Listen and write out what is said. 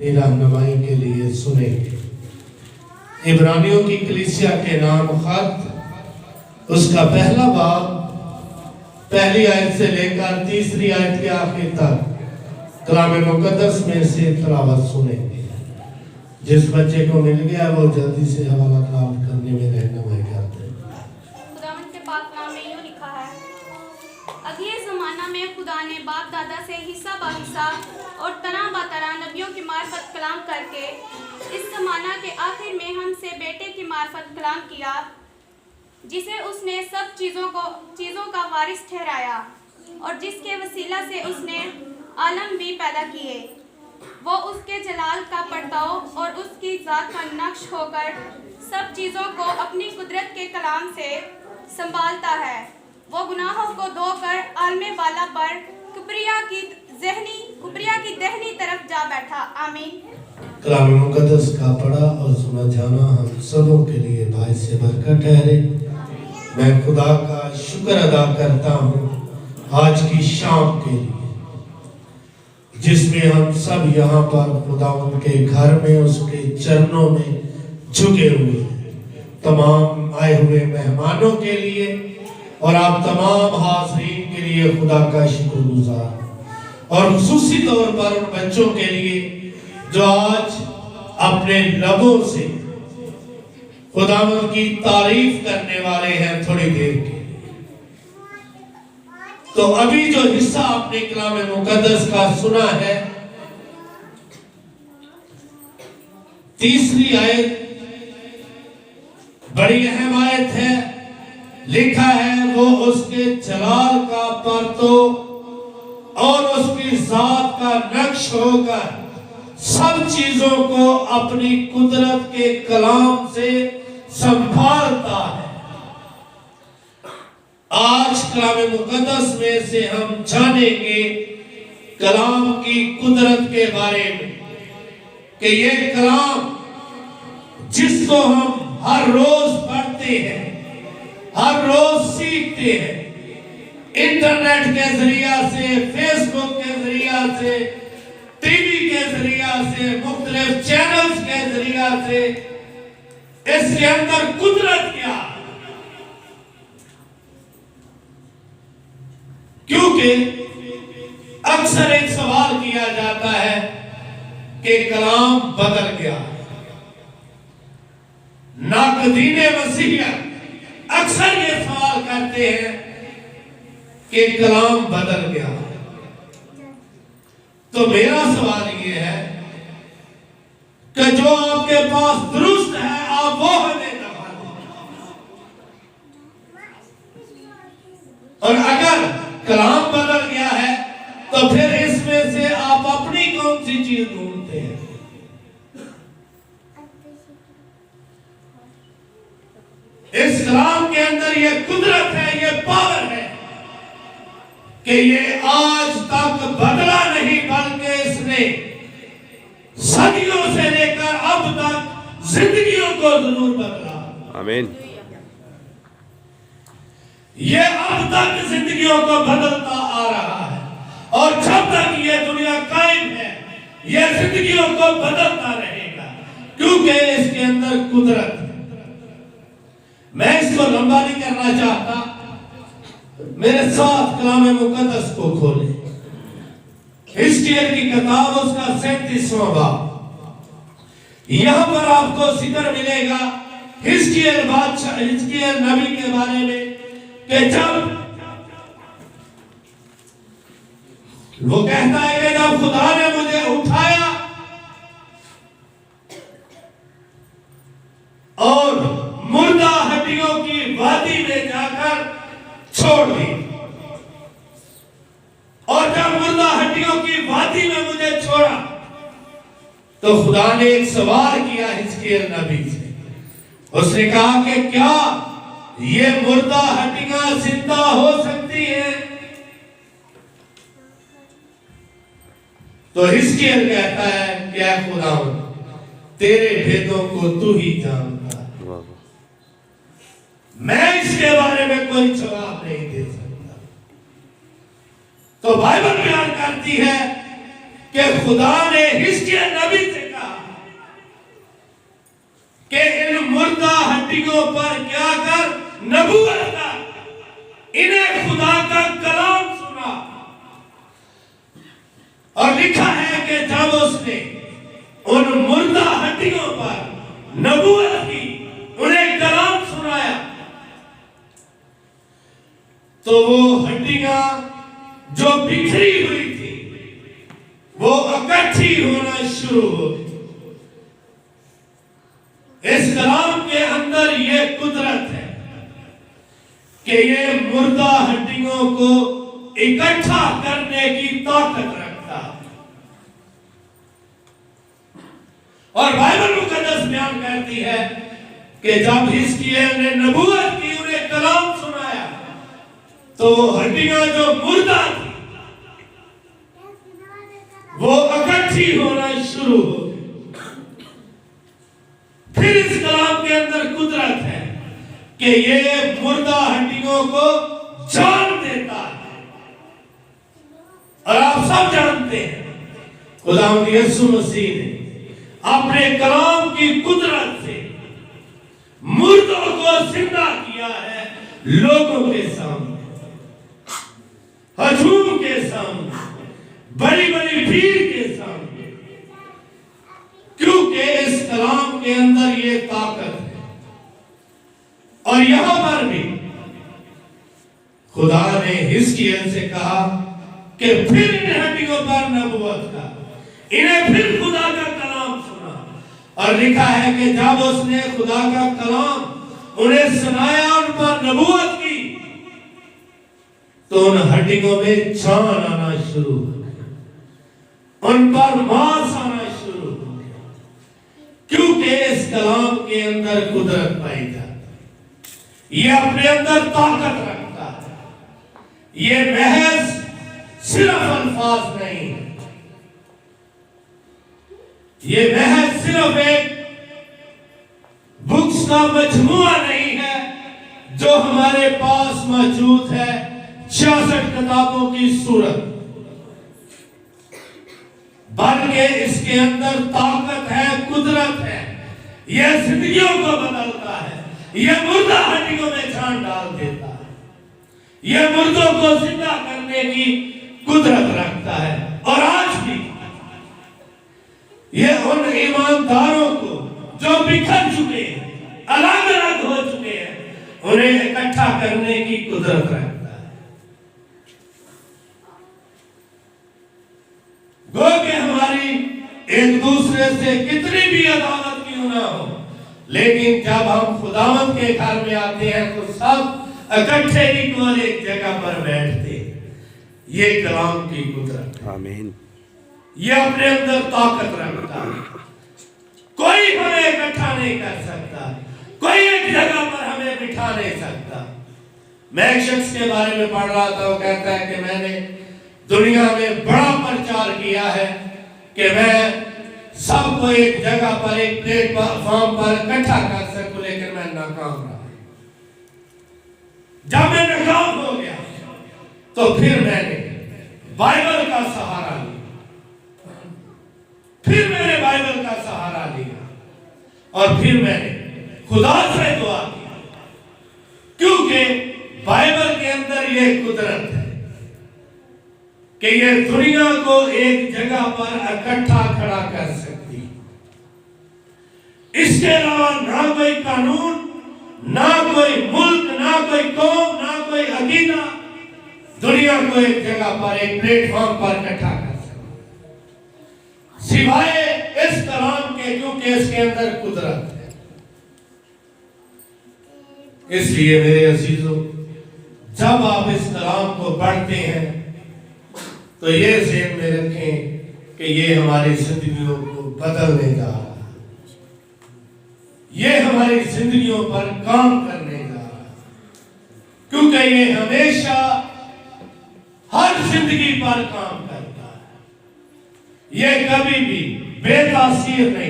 रहनुमाई के लिए सुनेंगे। इब्रानियों की कलीसिया के नाम खत, उसका पहला बाब, पहली आयत से लेकर तीसरी आयत के आखिर तक कलाम मुकद्दस में से तिलावत सुनेंगे। जिस बच्चे को मिल गया वो जल्दी से हवाला तिलावत करने में रहनुमाई करते हैं। खुदावंद के पाक नाम में यूं लिखा है, अगले ज़माना में खुदा ने बाप दादा से हिस्सा बा हिस्सा और तना बा तना नबियों की मार्फत कलाम करके इस ज़माना के आखिर में हमसे बेटे की मार्फत कलाम किया, जिसे उसने सब चीज़ों का वारिस ठहराया और जिसके वसीला से उसने आलम भी पैदा किए। वो उसके जलाल का परताव और उसकी ज़ात का नक्श होकर सब चीज़ों को अपनी कुदरत के कलाम से संभालता है। वो गुनाहों को धोकर आलमे बाला पर कुबरिया की दहनी तरफ जा बैठा। आमीन। कलाम मुकद्दस का पढ़ा और सुना जाना हम सबों के लिए भाई से बरकत ठहरे। मैं खुदा का शुक्र अदा करता हूँ आज की शाम के लिए, जिसमें हम सब यहाँ पर खुदा उनके घर में उसके चरणों में झुके हुए हैं। तमाम आए हुए मेहमानों के लिए और आप तमाम हाज़रीन के लिए खुदा का शुक्रगुजार, और खुसूसी तौर पर उन बच्चों के लिए जो आज अपने लबों से खुदावंद की तारीफ करने वाले हैं थोड़ी देर के। तो अभी जो हिस्सा आपने कलाम मुकद्दस का सुना है, तीसरी आयत बड़ी अहम आयत है। लिखा है वो उसके जलाल का परतो और उसकी जात का नक्श होकर सब चीजों को अपनी कुदरत के कलाम से संभालता है। आज कलाम मुकद्दस में से हम जानेंगे कलाम की कुदरत के बारे में, कि ये कलाम जिसको हम हर रोज पढ़ते हैं, हर रोज सीखते हैं, इंटरनेट के जरिया से, फेसबुक के जरिया से, टीवी के जरिया से, मुख्तलिफ चैनल्स के जरिया से, इसके अंदर कुदरत क्या है? क्योंकि अक्सर एक सवाल किया जाता है कि कलाम बदल गया। नाक़दीने मसीहियत अक्सर ये सवाल करते हैं कि कलाम बदल गया। तो मेरा सवाल ये है कि जो आपके पास दुरुस्त है आप वो हमें दिखा दें, और अगर कलाम बदल गया है तो फिर इसमें से आप अपनी कौन सी चीज ढूंढते हैं? इस कलाम के अंदर ये कुदरत है, ये पावर है कि ये आज तक बदला नहीं, बल्कि इसने सदियों से लेकर अब तक जिंदगियों को जरूर बदला। आमीन। ये अब तक जिंदगियों को बदलता आ रहा है, और जब तक ये दुनिया कायम है ये जिंदगियों को बदलता रहेगा, क्योंकि इसके अंदर कुदरत है। मैं इसको लंबा नहीं करना चाहता, मेरे साथ कलाम मुकद्दस को खोले। हिजकिय्याह की किताब उसका 37वां बाब। यहां पर आपको जिक्र मिलेगा हिजकिय्याह नबी के बारे में, कि जब वो कहता है कि जब खुदा ने मुझे उठाया और मुर्दा हड्डियों की वादी में जाकर छोड़ दी, और जब मुर्दा हड्डियों की वादी में मुझे छोड़ा तो खुदा ने एक सवाल किया हिजकिय्याह नबी से। उसने कहा कि क्या ये मुर्दा हड्डियां जिंदा हो सकती है? तो हिजकिय्याह कहता है क्या खुदा, तेरे भेदों को तू ही जानता है, मैं इसके बारे में कोई जवाब नहीं दे सकता। तो बाइबल बयान करती है कि खुदा ने हिजकिय्याह नबी से हड्डियों पर क्या कर, नबूवत कर, इन्हें खुदा का कलाम सुना। और लिखा है कि जब उसने उन मुर्दा हड्डियों पर नबूवत की, उन्हें कलाम सुनाया, तो वो हड्डियां जो बिखरी हुई थी वो इकट्ठी होना शुरू हो गई। इस कलाम के अंदर ये कुदरत है कि ये मुर्दा हड्डियों को इकट्ठा करने की ताकत रखता है। और बाइबल मुकद्दस बयान करती है कि जब हिजकिय्याह ने नबूवत की, उन्हें कलाम सुनाया, तो वो हड्डियां जो मुर्दा थी वो इकट्ठी होना शुरू हो गई। फिर इस कलाम के अंदर कुदरत है कि ये मुर्दा हड्डियों को जान देता है। और आप सब जानते हैं खुदावंद यीशु मसीह ने अपने कलाम की कुदरत से मुर्दों को जिंदा किया है, लोगों के सामने, हजूम के सामने, बड़ी बड़ी भीड़ के सामने, क्योंकि इस कलाम के अंदर ये ताकत है। और यहां पर भी खुदा ने हिजकिय्याह से कहा कि फिर इन हड्डियों पर नबूवत का, इन्हें फिर खुदा का कलाम सुना। और लिखा है कि जब उसने खुदा का कलाम उन्हें सुनाया, उन पर नबूवत की, तो उन हड्डियों में जान आना शुरू हो गया, उन पर मांस आना शुरू हो गया, क्योंकि इस कलाम के अंदर कुदरत पाई जाती। ये अपने अंदर ताकत रखता है। ये महज सिर्फ अल्फाज नहीं है, ये महज सिर्फ एक बुक्स का मजमुआ नहीं है जो हमारे पास मौजूद है 66 किताबों की सूरत, बल्कि इसके अंदर ताकत है, कुदरत है। यह जिंदगियों को बदलता है, यह मुर्दा हड्डियों में जान डाल देता है, यह मुर्दों को जिंदा करने की कुदरत रखता है। और आज भी यह उन ईमानदारों को जो बिखर चुके हैं, अलग अलग हो चुके हैं, उन्हें इकट्ठा करने की कुदरत रखता है। गो कि हमारी एक दूसरे से कितनी भी अदालत क्यों ना हो, लेकिन जब हम खुदावंद के घर में आते हैं तो सब इकट्ठे इक्वल एक जगह पर बैठते हैं। ये कलाम की कुदरत, आमीन। ये अपने अंदर ताकत रखता है। कोई हमें इकट्ठा नहीं कर सकता, कोई एक जगह पर हमें बिठा नहीं सकता। मैं एक शख्स के बारे में पढ़ रहा था, वो कहता है कि मैंने दुनिया में बड़ा प्रचार किया है कि मैं सबको एक जगह पर, एक प्लेटफॉर्म पर इकट्ठा कर सकूं, लेकिन मैं नाकाम रहा। जब मैं नाकाम हो गया तो फिर मैंने बाइबल का सहारा लिया, फिर मैंने बाइबल का सहारा लिया, और फिर मैंने खुदा से दुआ की, क्योंकि बाइबल के अंदर यह कुदरत है कि ये दुनिया को एक जगह पर इकट्ठा खड़ा कर सकती। इसके अलावा ना कोई कानून, ना कोई मुल्क, ना कोई कौम, ना कोई अकीदा दुनिया को एक जगह पर, एक प्लेटफॉर्म पर इकट्ठा कर सकता सिवाय इस कलाम के, क्योंकि इसके अंदर कुदरत है। इसलिए मेरे अजीजों, जब आप इस कलाम को पढ़ते हैं तो ये ज़हन में रखें कि ये हमारी जिंदगियों को बदलने जा रहा है, ये हमारी जिंदगियों पर काम करने जा रहा है, क्योंकि ये हमेशा हर जिंदगी पर काम करता है। ये कभी भी बेतासीर नहीं।